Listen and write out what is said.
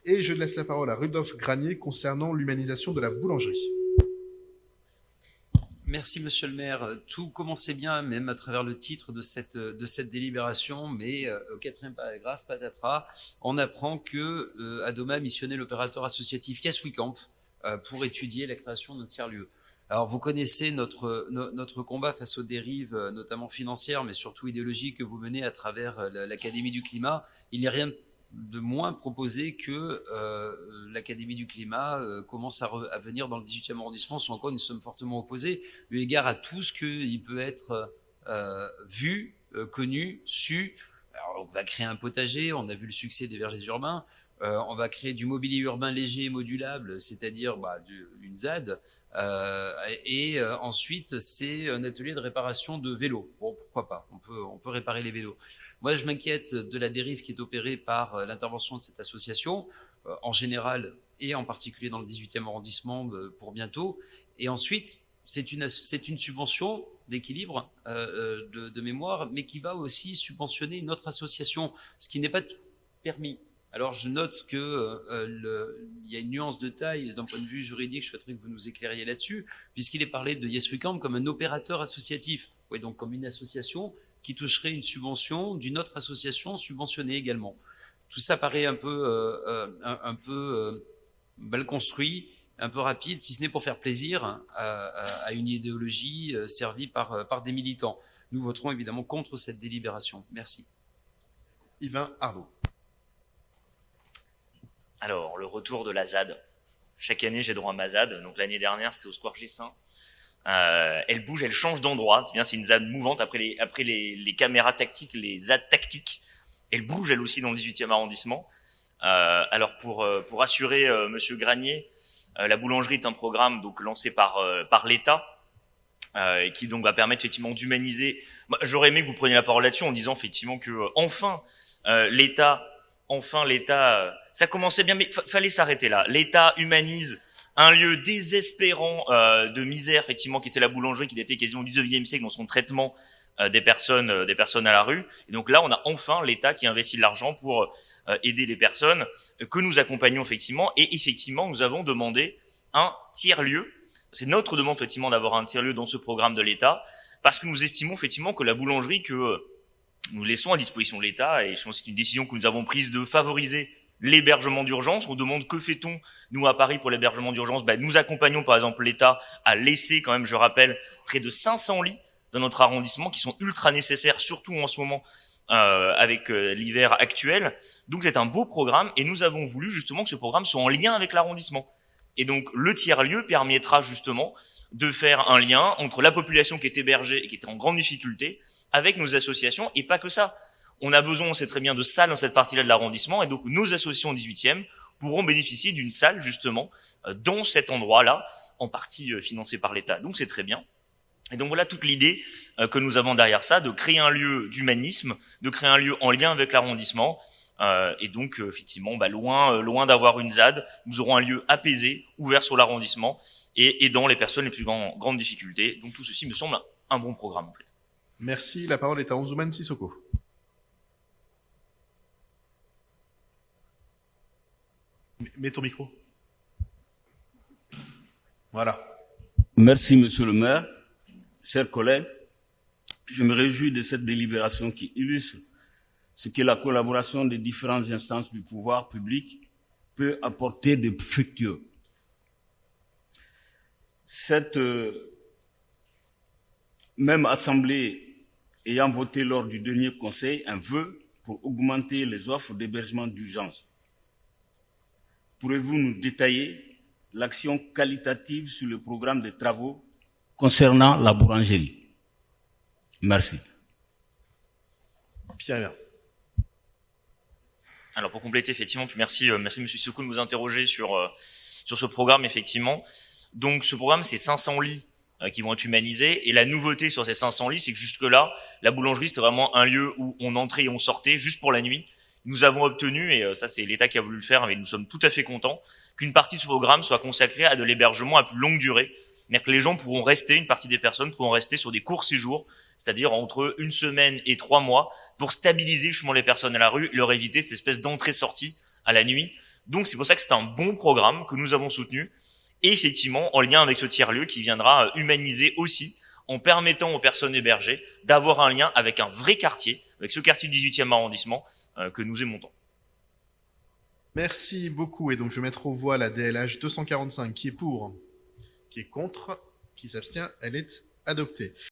Et je laisse la parole à Rudolf Granier concernant l'humanisation de la boulangerie. Merci Monsieur le maire. Tout commençait bien, même à travers le titre de cette délibération, mais au quatrième paragraphe, patatras, on apprend que Adoma a missionné l'opérateur associatif Yes We Camp pour étudier la création d'un tiers-lieu. Alors vous connaissez notre combat face aux dérives, notamment financières, mais surtout idéologiques que vous menez à travers l'Académie du climat. Il n'y a rien de moins proposé que l'Académie du climat commence à venir dans le 18e arrondissement, sans quoi nous sommes fortement opposés, eu égard à tout ce qu'il peut être vu, connu, su. Alors, on va créer un potager, on a vu le succès des vergers urbains, on va créer du mobilier urbain léger et modulable, c'est-à-dire une ZAD, ensuite c'est un atelier de réparation de vélos. Bon, pourquoi pas, on peut réparer les vélos. Moi, je m'inquiète de la dérive qui est opérée par l'intervention de cette association, en général et en particulier dans le 18e arrondissement pour bientôt. Et ensuite, c'est une subvention d'équilibre de mémoire, mais qui va aussi subventionner une autre association, ce qui n'est pas permis. Alors je note que il y a une nuance de taille d'un point de vue juridique, je souhaiterais que vous nous éclairiez là-dessus, puisqu'il est parlé de Yes We Camp comme un opérateur associatif, oui, donc comme une association qui toucherait une subvention d'une autre association subventionnée également. Tout ça paraît un peu mal construit, un peu rapide, si ce n'est pour faire plaisir à une idéologie servie par des militants. Nous voterons évidemment contre cette délibération. Merci. Yvain Arnaud. Alors, le retour de la ZAD. Chaque année, j'ai droit à ma ZAD. Donc, l'année dernière, c'était au Square Gissin. Elle bouge, elle change d'endroit. C'est bien, c'est une ZAD mouvante. Après les caméras tactiques, les ZAD tactiques. Elle bouge, elle aussi, dans le 18e arrondissement. Alors, pour assurer Monsieur Granier, la boulangerie est un programme donc lancé par l'État. Et qui donc va permettre effectivement d'humaniser. J'aurais aimé que vous preniez la parole là-dessus en disant effectivement que l'État, ça commençait bien, mais fallait s'arrêter là. L'État humanise un lieu désespérant de misère, effectivement, qui était la boulangerie, qui datait quasiment du 19e siècle dans son traitement des personnes à la rue. Et donc là, on a enfin l'État qui investit de l'argent pour aider les personnes que nous accompagnons effectivement. Et effectivement, nous avons demandé un tiers-lieu. C'est notre demande effectivement d'avoir un tiers-lieu dans ce programme de l'État, parce que nous estimons effectivement que la boulangerie que nous laissons à disposition de l'État, et je pense que c'est une décision que nous avons prise de favoriser l'hébergement d'urgence. On demande que fait-on, nous, à Paris, pour l'hébergement d'urgence? Nous accompagnons, par exemple, l'État à laisser, quand même, je rappelle, près de 500 lits dans notre arrondissement, qui sont ultra nécessaires, surtout en ce moment, avec l'hiver actuel. Donc, c'est un beau programme, et nous avons voulu, justement, que ce programme soit en lien avec l'arrondissement. Et donc, le tiers-lieu permettra, justement, de faire un lien entre la population qui est hébergée et qui est en grande difficulté, avec nos associations, et pas que ça. On a besoin, on sait très bien, de salles dans cette partie-là de l'arrondissement, et donc nos associations 18e pourront bénéficier d'une salle, justement, dans cet endroit-là, en partie financée par l'État. Donc c'est très bien. Et donc voilà toute l'idée que nous avons derrière ça, de créer un lieu d'humanisme, de créer un lieu en lien avec l'arrondissement, et donc effectivement, loin d'avoir une ZAD, nous aurons un lieu apaisé, ouvert sur l'arrondissement, et aidant les personnes les plus grandes difficultés. Donc tout ceci me semble un bon programme, en fait. Merci. La parole est à Anzouman Sissoko. Mets ton micro. Voilà. Merci, monsieur le maire. Chers collègues, je me réjouis de cette délibération qui illustre ce que la collaboration des différentes instances du pouvoir public peut apporter de fructueux. Cette même assemblée ayant voté lors du dernier conseil un vœu pour augmenter les offres d'hébergement d'urgence. Pourrez-vous nous détailler l'action qualitative sur le programme de travaux concernant la boulangerie? Merci. Pierre. Alors pour compléter effectivement, puis merci Monsieur Sissoko de nous interroger sur ce programme effectivement. Donc ce programme c'est 500 lits qui vont être humanisés, et la nouveauté sur ces 500 lits, c'est que jusque-là, la boulangerie c'était vraiment un lieu où on entrait et on sortait juste pour la nuit. Nous avons obtenu, et ça c'est l'État qui a voulu le faire, mais nous sommes tout à fait contents, qu'une partie de ce programme soit consacrée à de l'hébergement à plus longue durée. C'est-à-dire que les gens pourront rester, une partie des personnes pourront rester sur des courts séjours, c'est-à-dire entre 1 semaine et 3 mois, pour stabiliser justement les personnes à la rue, leur éviter cette espèce d'entrée-sortie à la nuit. Donc c'est pour ça que c'est un bon programme que nous avons soutenu, et effectivement en lien avec ce tiers-lieu qui viendra humaniser aussi, en permettant aux personnes hébergées d'avoir un lien avec un vrai quartier, avec ce quartier du 18e arrondissement que nous aimons tant. Merci beaucoup. Et donc, je vais mettre aux voix la DLH 245 qui est pour, qui est contre, qui s'abstient. Elle est adoptée.